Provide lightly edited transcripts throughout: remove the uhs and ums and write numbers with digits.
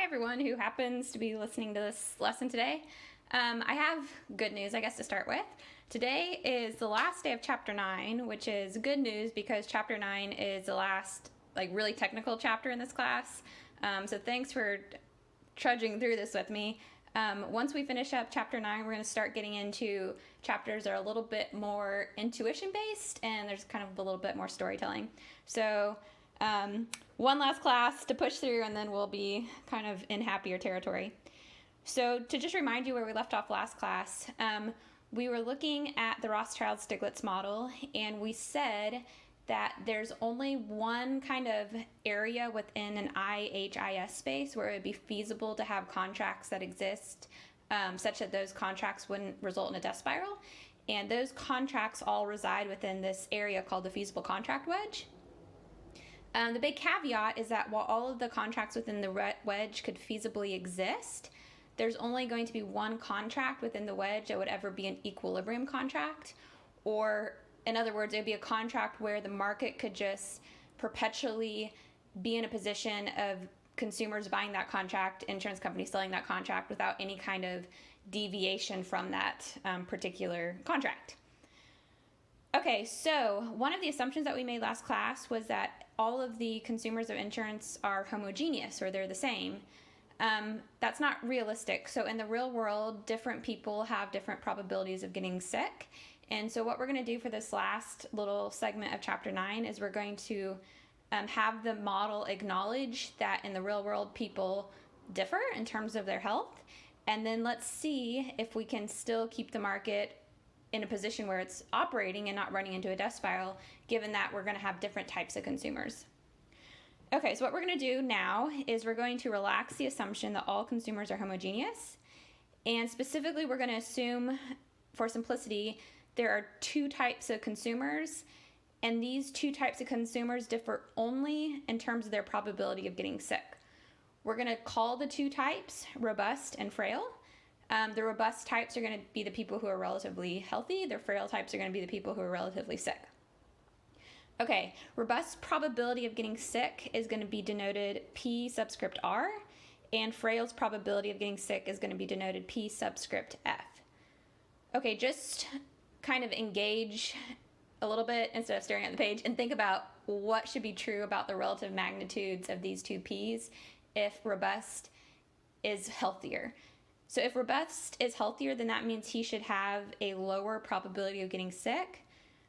everyone who happens to be listening to this lesson today. I have good news, I guess, to start with. Today is the last day of Chapter 9, which is good news because Chapter 9 is the last, really technical chapter in this class. So thanks for trudging through this with me. Once we finish up Chapter 9, we're going to start getting into chapters that are a little bit more intuition-based, and there's kind of a little bit more storytelling. So one last class to push through, and then we'll be kind of in happier territory. So to just remind you where we left off last class, we were looking at the Rothschild-Stiglitz model, and we said that there's only one kind of area within an IHIS space where it would be feasible to have contracts that exist such that those contracts wouldn't result in a death spiral. And those contracts all reside within this area called the feasible contract wedge. The big caveat is that while all of the contracts within the wedge could feasibly exist, there's only going to be one contract within the wedge that would ever be an equilibrium contract, or in other words, it would be a contract where the market could just perpetually be in a position of consumers buying that contract, insurance companies selling that contract without any kind of deviation from that particular contract. Okay, so one of the assumptions that we made last class was that all of the consumers of insurance are homogeneous, or they're the same. That's not realistic. So in the real world, different people have different probabilities of getting sick. And so what we're going to do for this last little segment of Chapter 9 is we're going to have the model acknowledge that in the real world people differ in terms of their health. And then let's see if we can still keep the market in a position where it's operating and not running into a death spiral, given that we're going to have different types of consumers. Okay, so what we're going to do now is we're going to relax the assumption that all consumers are homogeneous. And specifically, we're going to assume, for simplicity, there are two types of consumers, and these two types of consumers differ only in terms of their probability of getting sick. We're going to call the two types robust and frail. The robust types are going to be the people who are relatively healthy. The frail types are going to be the people who are relatively sick. Okay, robust probability of getting sick is going to be denoted P subscript R, and frail's probability of getting sick is going to be denoted P subscript F. Okay, just kind of engage a little bit instead of staring at the page and think about what should be true about the relative magnitudes of these two P's if robust is healthier. So if robust is healthier, then that means he should have a lower probability of getting sick.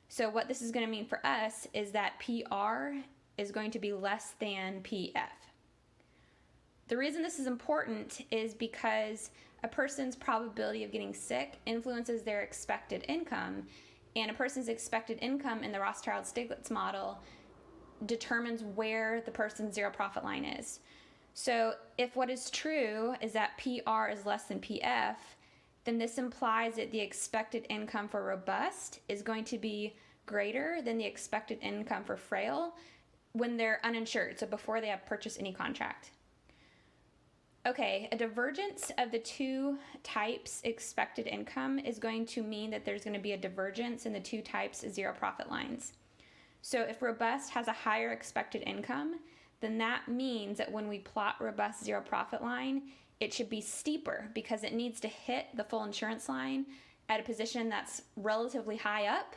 So what this is going to mean for us is that PR is going to be less than PF. The reason this is important is because a person's probability of getting sick influences their expected income, and a person's expected income in the Rothschild-Stiglitz model determines where the person's zero profit line is. So if what is true is that PR is less than PF, then this implies that the expected income for robust is going to be greater than the expected income for frail when they're uninsured, so before they have purchased any contract. Okay, a divergence of the two types' expected income is going to mean that there's going to be a divergence in the two types' zero profit lines. So if robust has a higher expected income, then that means that when we plot robust zero profit line, it should be steeper because it needs to hit the full insurance line at a position that's relatively high up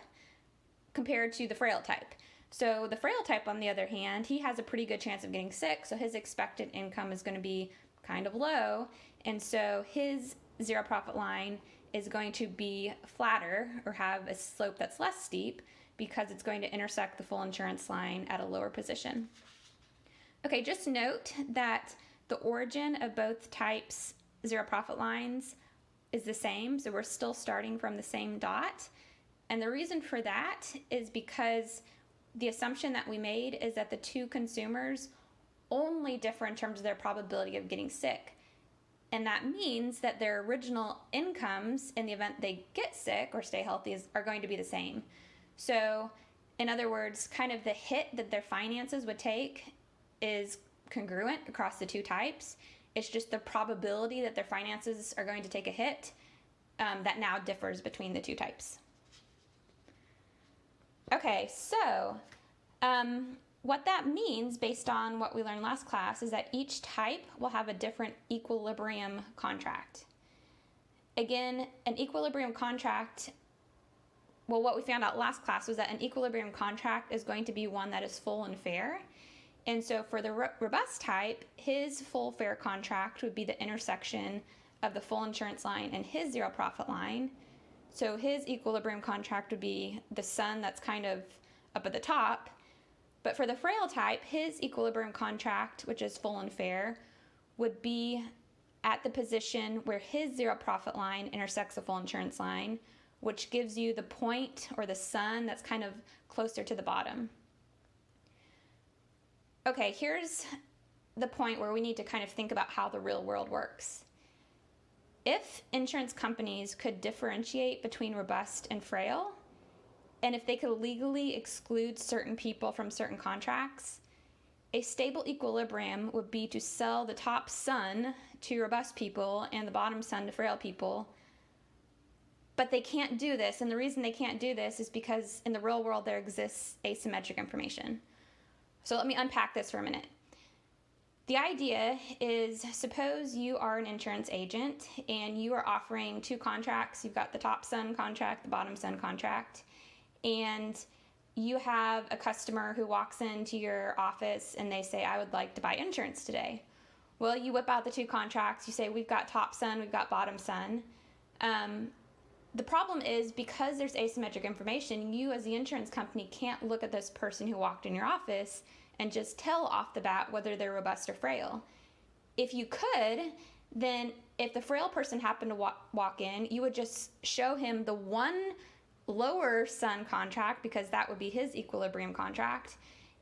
compared to the frail type. So the frail type, on the other hand, he has a pretty good chance of getting sick, so his expected income is going to be kind of low, and so his zero profit line is going to be flatter or have a slope that's less steep because it's going to intersect the full insurance line at a lower position. Okay, just note that the origin of both types' zero profit lines is the same, so we're still starting from the same dot. And the reason for that is because the assumption that we made is that the two consumers only differ in terms of their probability of getting sick. And that means that their original incomes in the event they get sick or stay healthy are going to be the same. So in other words, kind of the hit that their finances would take is congruent across the two types. It's just the probability that their finances are going to take a hit that now differs between the two types. Okay, so What that means, based on what we learned last class, is that each type will have a different equilibrium contract. Again, an equilibrium contract, well, what we found out last class was that an equilibrium contract is going to be one that is full and fair. And so for the robust type, his full fair contract would be the intersection of the full insurance line and his zero profit line. So his equilibrium contract would be the sun that's kind of up at the top. But for the frail type, his equilibrium contract, which is full and fair, would be at the position where his zero profit line intersects the full insurance line, which gives you the point or the sun that's kind of closer to the bottom. Okay, here's the point where we need to kind of think about how the real world works. If insurance companies could differentiate between robust and frail, and if they could legally exclude certain people from certain contracts, a stable equilibrium would be to sell the top sun to robust people and the bottom sun to frail people. But they can't do this, and the reason they can't do this is because in the real world there exists asymmetric information. So let me unpack this for a minute. The idea is, suppose you are an insurance agent and you are offering two contracts. You've got the top sun contract, the bottom sun contract, and you have a customer who walks into your office and they say, I would like to buy insurance today. Well, you whip out the two contracts. You say, we've got top sun, we've got bottom sun. The problem is, because there's asymmetric information, you as the insurance company can't look at this person who walked in your office and just tell off the bat whether they're robust or frail. If you could, then if the frail person happened to walk in, you would just show him the one lower sun contract, because that would be his equilibrium contract.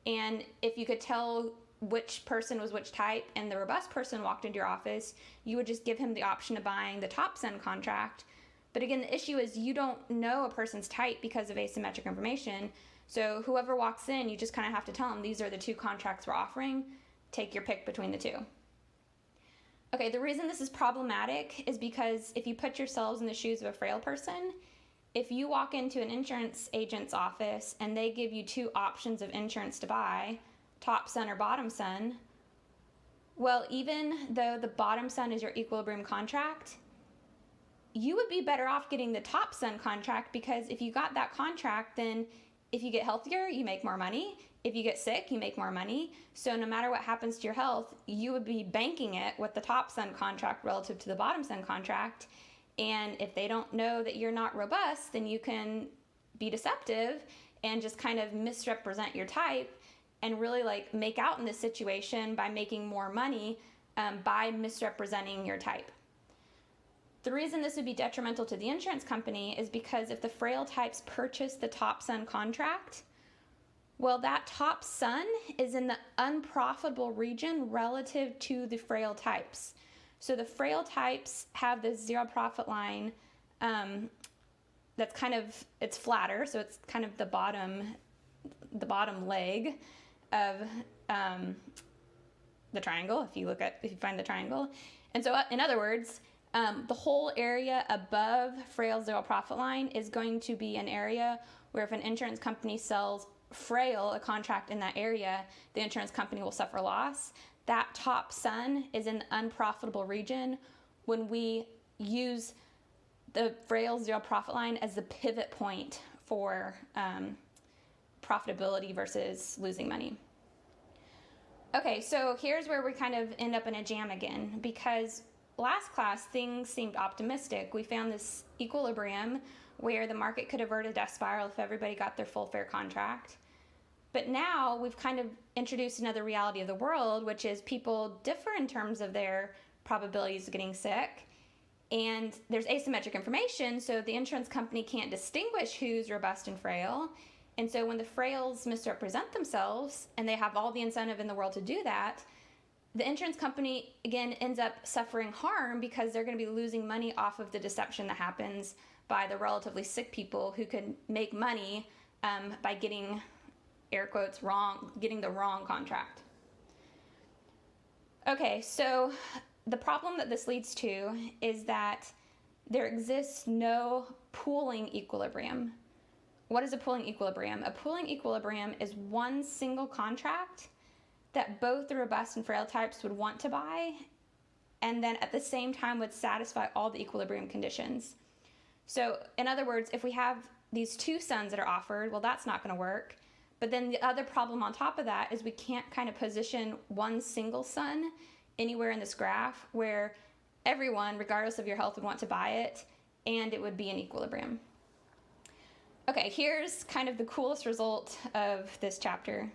And if you could tell which person was which type and the robust person walked into your office, you would just give him the option of buying the top sun contract. But again, the issue is you don't know a person's type because of asymmetric information. So whoever walks in, you just kind of have to tell them, these are the two contracts we're offering. Take your pick between the two. Okay, the reason this is problematic is because if you put yourselves in the shoes of a frail person, if you walk into an insurance agent's office and they give you two options of insurance to buy, top sun or bottom sun, well, even though the bottom sun is your equilibrium contract, you would be better off getting the top sun contract, because if you got that contract, then if you get healthier, you make more money. If you get sick, you make more money. So no matter what happens to your health, you would be banking it with the top sun contract relative to the bottom sun contract. And if they don't know that you're not robust, then you can be deceptive and just kind of misrepresent your type and really like make out in this situation by making more money by misrepresenting your type. The reason this would be detrimental to the insurance company is because if the frail types purchase the top sun contract, well, that top sun is in the unprofitable region relative to the frail types. So the frail types have this zero profit line that's kind of, it's flatter, so it's kind of the bottom leg of the triangle, if you find the triangle. And so in other words, the whole area above frail zero profit line is going to be an area where if an insurance company sells frail a contract in that area, the insurance company will suffer loss. That top sun is in the unprofitable region when we use the frail zero profit line as the pivot point for profitability versus losing money. Okay, so here's where we kind of end up in a jam again, because last class things seemed optimistic. We found this equilibrium where the market could avert a death spiral if everybody got their full fair contract. But now we've kind of introduced another reality of the world, which is people differ in terms of their probabilities of getting sick. And there's asymmetric information, so the insurance company can't distinguish who's robust and frail. And so when the frails misrepresent themselves, and they have all the incentive in the world to do that, the insurance company, again, ends up suffering harm because they're going to be losing money off of the deception that happens by the relatively sick people who could make money by getting, air quotes, getting the wrong contract. Okay, so the problem that this leads to is that there exists no pooling equilibrium. what is a pooling equilibrium? A pooling equilibrium is one single contract that both the robust and frail types would want to buy, and then at the same time would satisfy all the equilibrium conditions. So in other words, if we have these two suns that are offered, well, that's not going to work. But then the other problem on top of that is we can't kind of position one single sun anywhere in this graph where everyone, regardless of your health, would want to buy it, and it would be in equilibrium. Okay, here's kind of the coolest result of this chapter.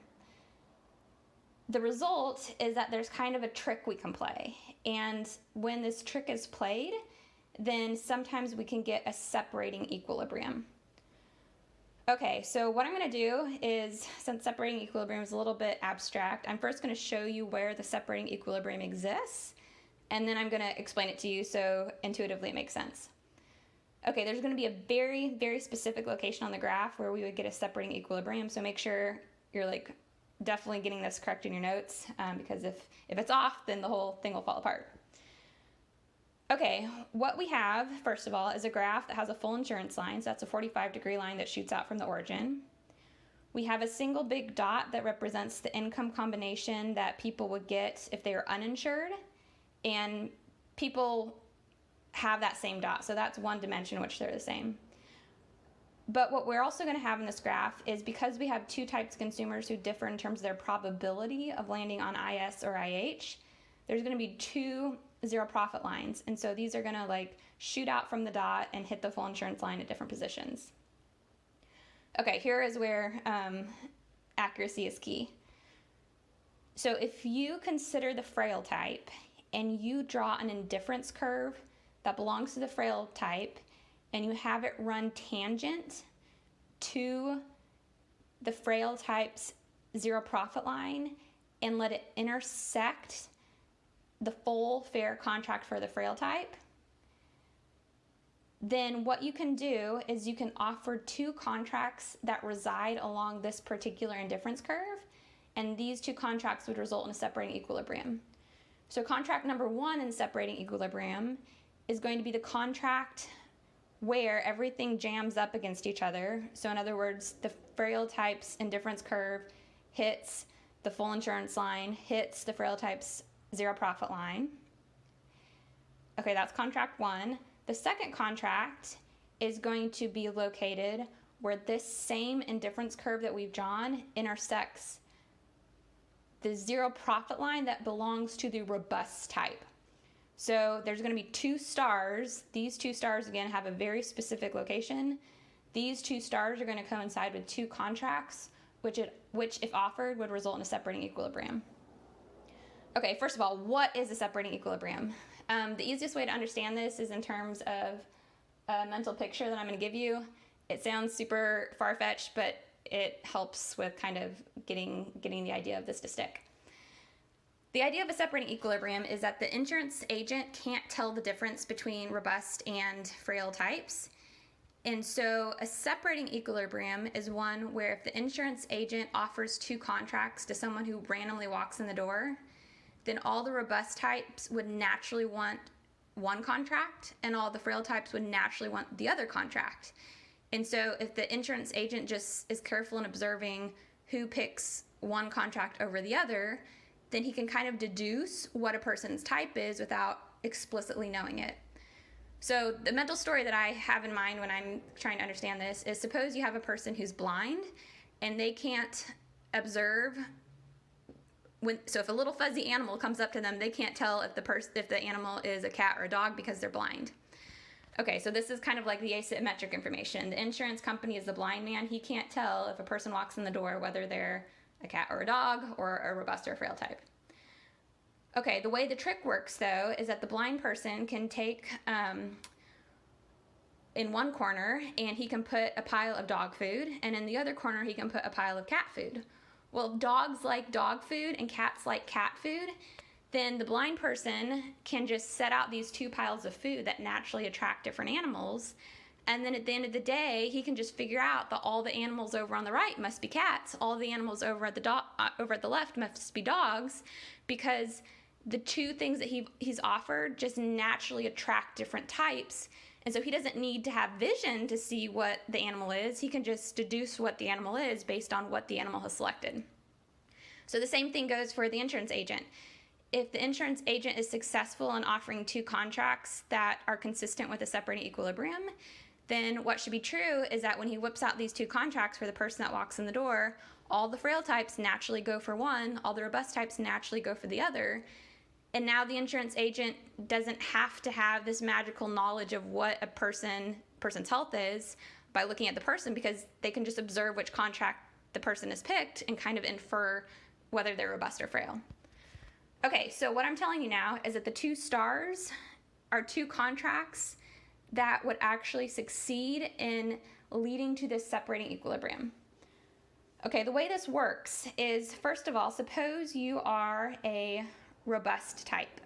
The result is that there's kind of a trick we can play. And when this trick is played, then sometimes we can get a separating equilibrium. Okay, so what I'm going to do is, since separating equilibrium is a little bit abstract, I'm first going to show you where the separating equilibrium exists, and then I'm going to explain it to you so intuitively it makes sense. Okay, there's going to be a very, very specific location on the graph where we would get a separating equilibrium, so make sure you're definitely getting this correct in your notes, because if it's off, then the whole thing will fall apart. Okay, what we have, first of all, is a graph that has a full insurance line, so that's a 45-degree line that shoots out from the origin. We have a single big dot that represents the income combination that people would get if they were uninsured, and people have that same dot, so that's one dimension in which they're the same. But what we're also going to have in this graph is, because we have two types of consumers who differ in terms of their probability of landing on IS or IH, there's going to be two zero profit lines. And so these are going to shoot out from the dot and hit the full insurance line at different positions. Okay, here is where accuracy is key. So if you consider the frail type and you draw an indifference curve that belongs to the frail type, and you have it run tangent to the frail type's zero profit line and let it intersect the full fair contract for the frail type, then what you can do is you can offer two contracts that reside along this particular indifference curve, and these two contracts would result in a separating equilibrium. So contract number one in separating equilibrium is going to be the contract where everything jams up against each other. So in other words, the frail type's indifference curve hits the full insurance line, hits the frail type's zero profit line. Okay, that's contract one. The second contract is going to be located where this same indifference curve that we've drawn intersects the zero profit line that belongs to the robust type. So there's going to be two stars. These two stars, again, have a very specific location. These two stars are going to coincide with two contracts, which if offered, would result in a separating equilibrium. Okay, first of all, what is a separating equilibrium? The easiest way to understand this is in terms of a mental picture that I'm going to give you. It sounds super far-fetched, but it helps with kind of getting the idea of this to stick. The idea of a separating equilibrium is that the insurance agent can't tell the difference between robust and frail types. And so a separating equilibrium is one where if the insurance agent offers two contracts to someone who randomly walks in the door, then all the robust types would naturally want one contract, and all the frail types would naturally want the other contract. And so if the insurance agent just is careful in observing who picks one contract over the other, then he can kind of deduce what a person's type is without explicitly knowing it. So the mental story that I have in mind when I'm trying to understand this is, suppose you have a person who's blind and they can't observe so if a little fuzzy animal comes up to them, they can't tell if the animal is a cat or a dog because they're blind. Okay, so this is kind of like the asymmetric information. The insurance company is the blind man. He can't tell if a person walks in the door whether they're a cat or a dog or a robust or a frail type. Okay, the way the trick works, though, is that the blind person can take in one corner and he can put a pile of dog food, and in the other corner he can put a pile of cat food. Well, if dogs like dog food and cats like cat food, then the blind person can just set out these two piles of food that naturally attract different animals. And then at the end of the day, he can just figure out that all the animals over on the right must be cats. All the animals over at the left must be dogs, because the two things that he's offered just naturally attract different types. And so he doesn't need to have vision to see what the animal is. He can just deduce what the animal is based on what the animal has selected. So the same thing goes for the insurance agent. If the insurance agent is successful in offering 2 contracts that are consistent with a separating equilibrium, then what should be true is that when he whips out these 2 contracts for the person that walks in the door, all the frail types naturally go for one, all the robust types naturally go for the other. And now the insurance agent doesn't have to have this magical knowledge of what a person's health is by looking at the person, because they can just observe which contract the person has picked and kind of infer whether they're robust or frail. Okay, so what I'm telling you now is that the 2 stars are 2 contracts that would actually succeed in leading to this separating equilibrium. Okay, the way this works is, first of all, suppose you are a robust type.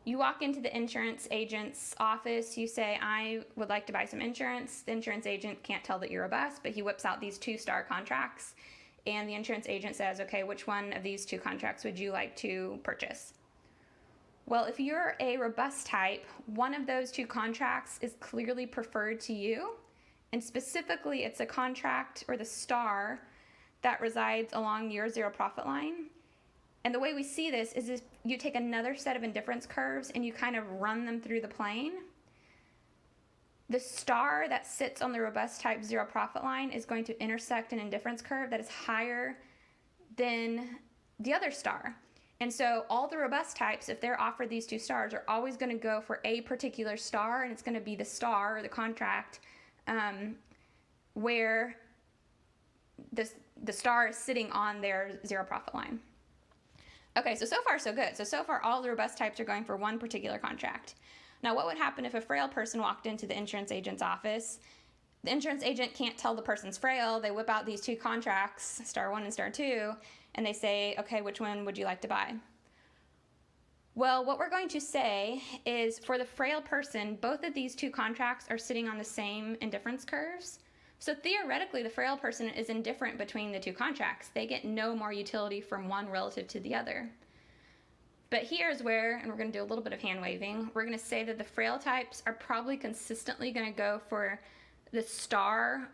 You walk into the insurance agent's office, you say, I would like to buy some insurance. The insurance agent can't tell that you're robust, but he whips out these 2-star contracts, and the insurance agent says, okay, which one of these 2 contracts would you like to purchase? Well, if you're a robust type, one of those 2 contracts is clearly preferred to you, and specifically it's a contract or the star that resides along your zero profit line. And the way we see this is if you take another set of indifference curves and you kind of run them through the plane, the star that sits on the robust type zero profit line is going to intersect an indifference curve that is higher than the other star. And so all the robust types, if they're offered these 2 stars, are always going to go for a particular star, and it's going to be the star or the contract where the star is sitting on their zero profit line. Okay, so far so good. So far all the robust types are going for one particular contract. Now what would happen if a frail person walked into the insurance agent's office? The insurance agent can't tell the person's frail. They whip out these 2 contracts, star 1 and star 2, and they say, okay, which one would you like to buy? Well, what we're going to say is for the frail person, both of these 2 contracts are sitting on the same indifference curves. So theoretically, the frail person is indifferent between the 2 contracts. They get no more utility from one relative to the other. But here's where, and we're going to do a little bit of hand waving, we're going to say that the frail types are probably consistently going to go for the star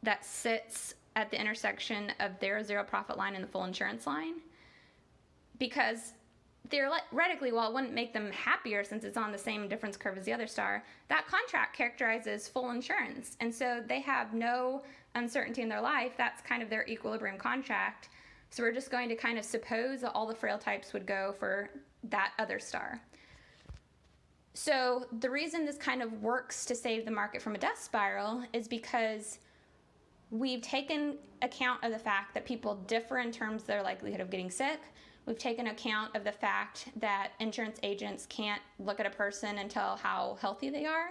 that sits at the intersection of their zero profit line and the full insurance line. Because theoretically, while it wouldn't make them happier since it's on the same indifference curve as the other star, that contract characterizes full insurance. And so they have no uncertainty in their life. That's kind of their equilibrium contract. So we're just going to kind of suppose that all the frail types would go for that other star. So the reason this kind of works to save the market from a death spiral is because we've taken account of the fact that people differ in terms of their likelihood of getting sick. We've taken account of the fact that insurance agents can't look at a person and tell how healthy they are.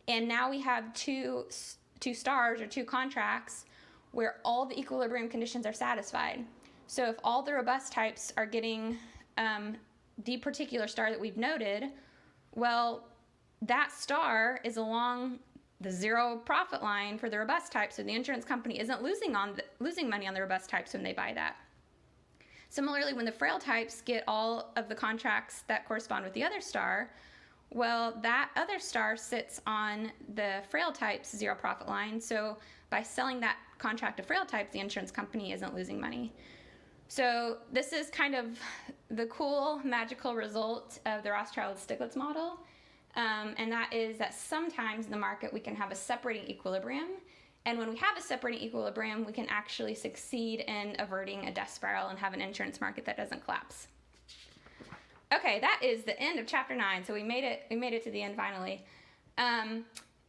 And now we have two stars or 2 contracts where all the equilibrium conditions are satisfied. So if all the robust types are getting the particular star that we've noted, well, that star is along the zero profit line for the robust type, so the insurance company isn't losing money on the robust types when they buy that. Similarly, when the frail types get all of the contracts that correspond with the other star, well, that other star sits on the frail type's zero profit line, so by selling that contract to frail types, the insurance company isn't losing money. So this is kind of the cool, magical result of the Rothschild-Stiglitz model, and that is that sometimes in the market we can have a separating equilibrium, and when we have a separating equilibrium, we can actually succeed in averting a death spiral and have an insurance market that doesn't collapse. Okay, that is the end of chapter 9, so we made it to the end finally.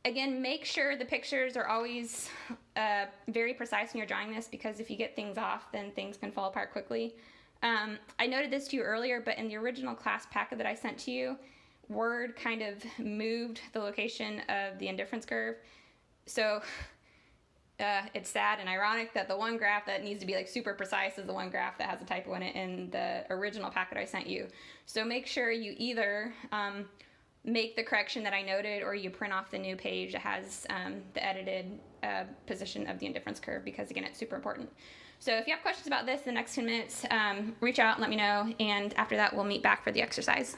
Again, make sure the pictures are always very precise when you're drawing this, because if you get things off, then things can fall apart quickly. I noted this to you earlier, but in the original class packet that I sent to you, Word kind of moved the location of the indifference curve. So it's sad and ironic that the one graph that needs to be like super precise is the one graph that has a typo in it in the original packet I sent you. So make sure you either make the correction that I noted, or you print off the new page that has the edited position of the indifference curve, because again, it's super important. So if you have questions about this in the next 10 minutes, reach out and let me know, and after that we'll meet back for the exercise.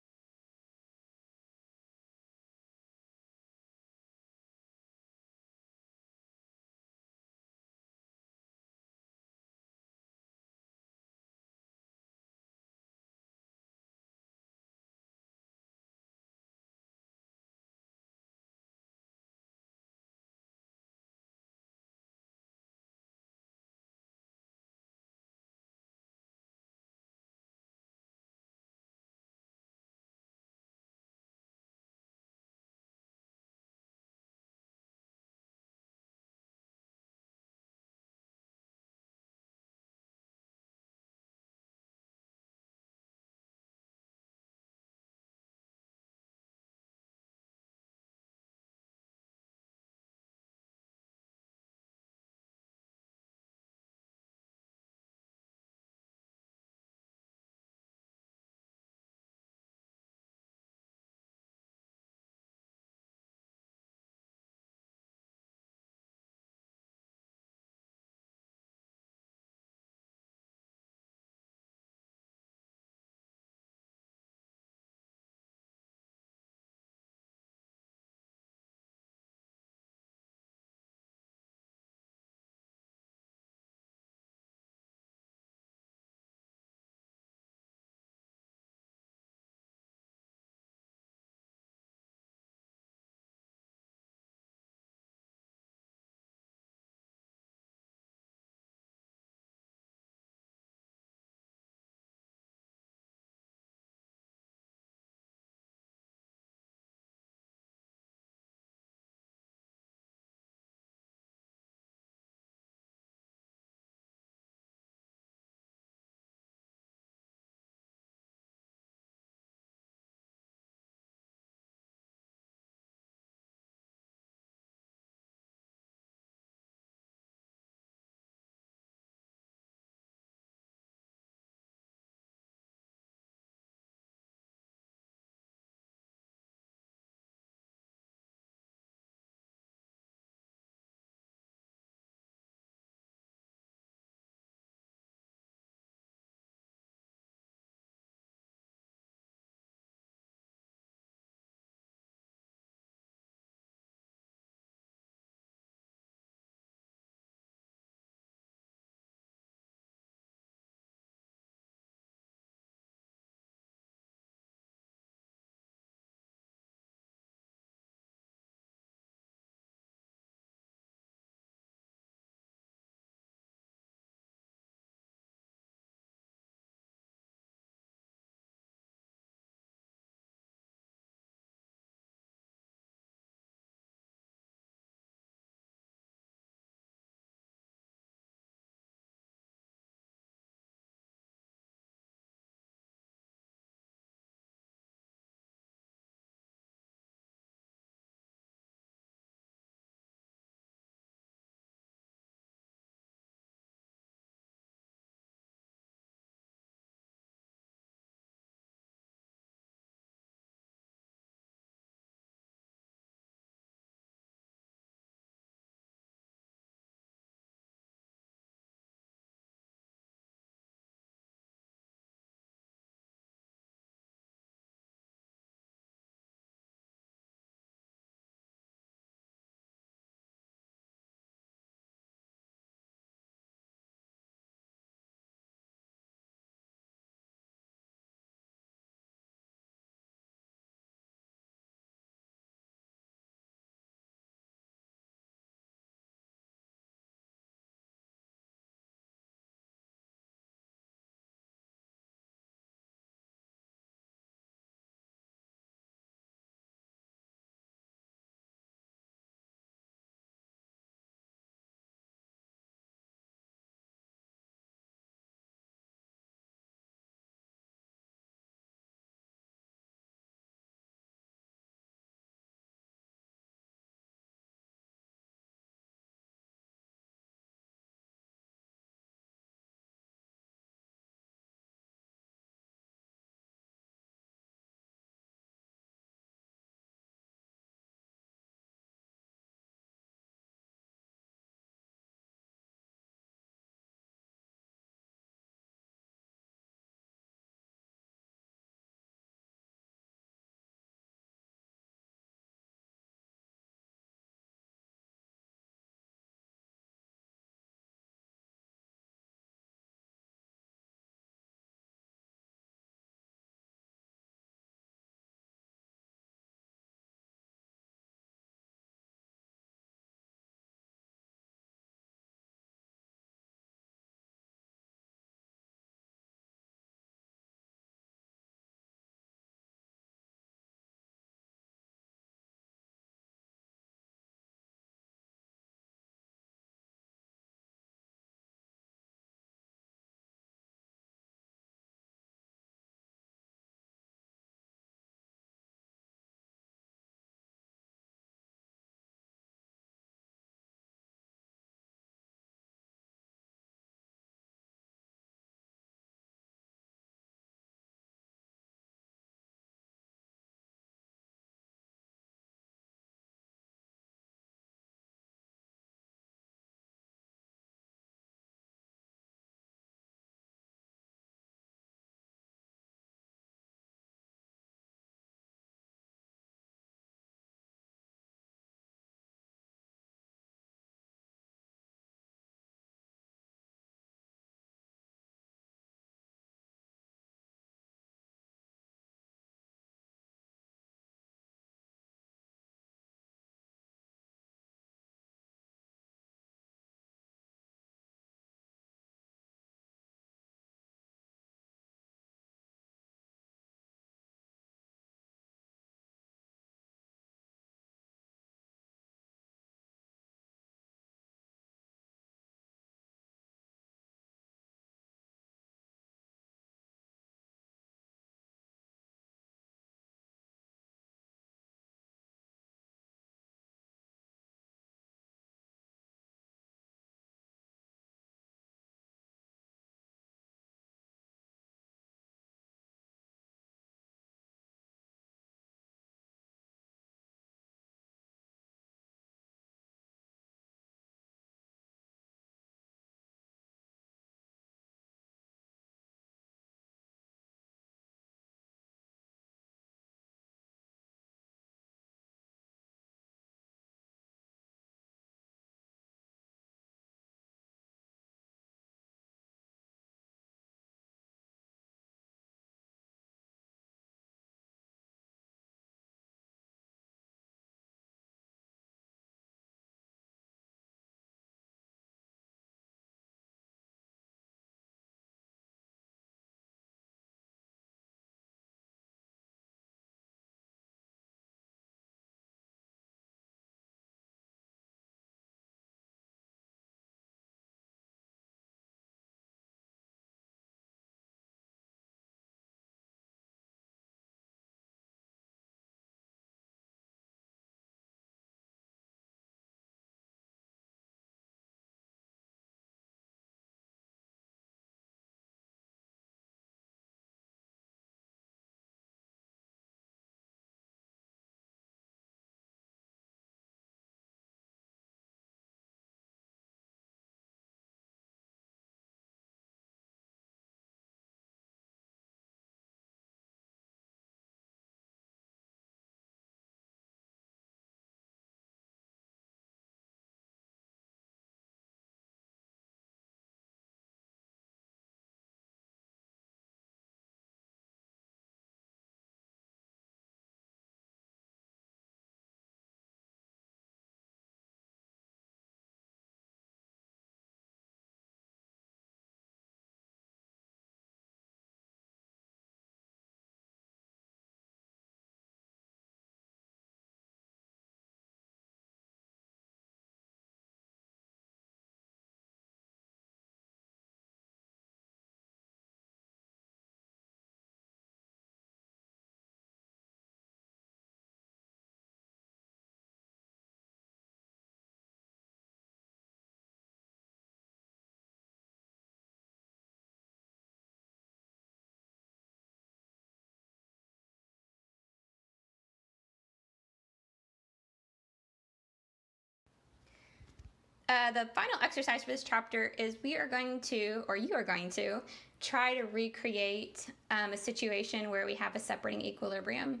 The final exercise for this chapter is you are going to try to recreate a situation where we have a separating equilibrium.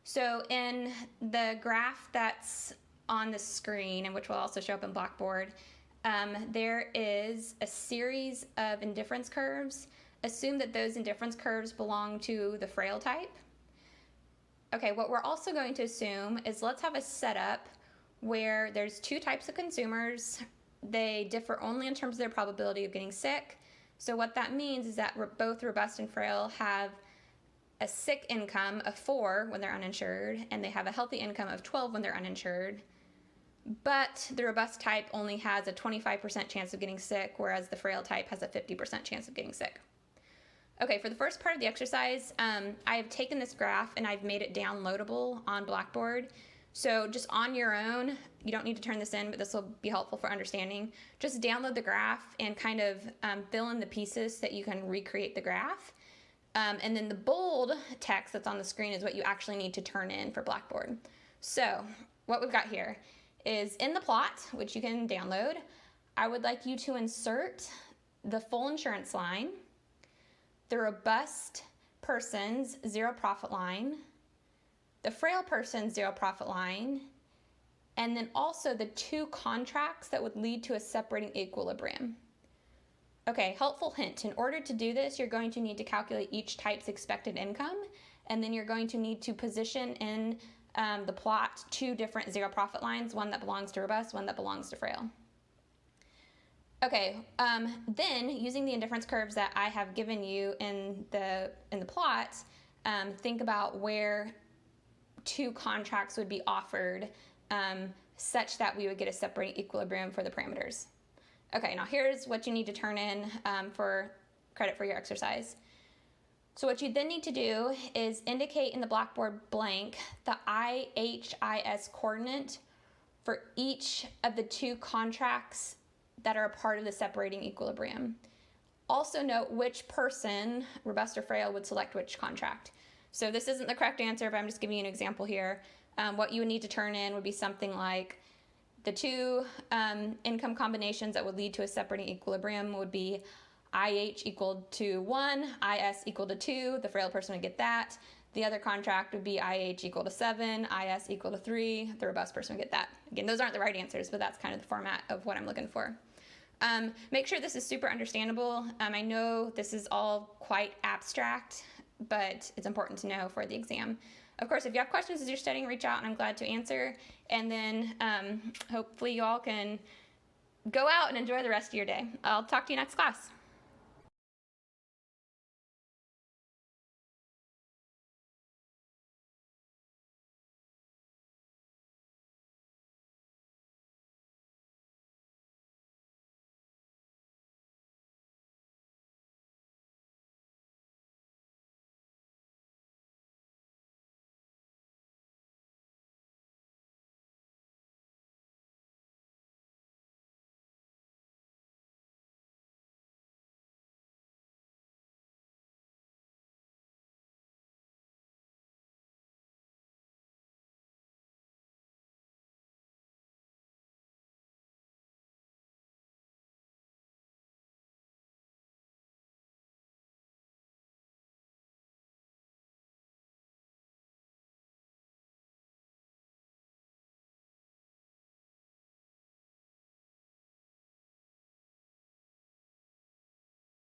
So in the graph that's on the screen, and which will also show up in Blackboard, there is a series of indifference curves. Assume that those indifference curves belong to the frail type. Okay, what we're also going to assume is let's have a setup where there's two types of consumers. They differ only in terms of their probability of getting sick. So what that means is that both robust and frail have a sick income of 4 when they're uninsured, and they have a healthy income of 12 when they're uninsured. But the robust type only has a 25% chance of getting sick, whereas the frail type has a 50% chance of getting sick. Okay, for the first part of the exercise, I have taken this graph and I've made it downloadable on Blackboard. So just on your own, you don't need to turn this in, but this will be helpful for understanding. Just download the graph and kind of fill in the pieces so that you can recreate the graph. And then the bold text that's on the screen is what you actually need to turn in for Blackboard. So what we've got here is in the plot, which you can download, I would like you to insert the full insurance line, the robust person's zero profit line, the frail person's zero profit line, and then also the two contracts that would lead to a separating equilibrium. Okay, helpful hint. In order to do this, you're going to need to calculate each type's expected income, and then you're going to need to position in the plot two different zero profit lines, one that belongs to robust, one that belongs to frail. Okay, then using the indifference curves that I have given you in the plot, think about where two contracts would be offered such that we would get a separating equilibrium for the parameters. Okay, now here's what you need to turn in for credit for your exercise. So what you then need to do is indicate in the Blackboard blank the IHIS coordinate for each of the two contracts that are a part of the separating equilibrium. Also note which person, robust or frail, would select which contract. So this isn't the correct answer, but I'm just giving you an example here. What you would need to turn in would be something like the two income combinations that would lead to a separating equilibrium would be IH equal to 1, IS equal to 2, the frail person would get that. The other contract would be IH equal to 7, IS equal to 3, the robust person would get that. Again, those aren't the right answers, but that's kind of the format of what I'm looking for. Make sure this is super understandable. I know this is all quite abstract, but it's important to know for the exam. Of course, if you have questions as you're studying, reach out and I'm glad to answer. And then hopefully you all can go out and enjoy the rest of your day. I'll talk to you next class.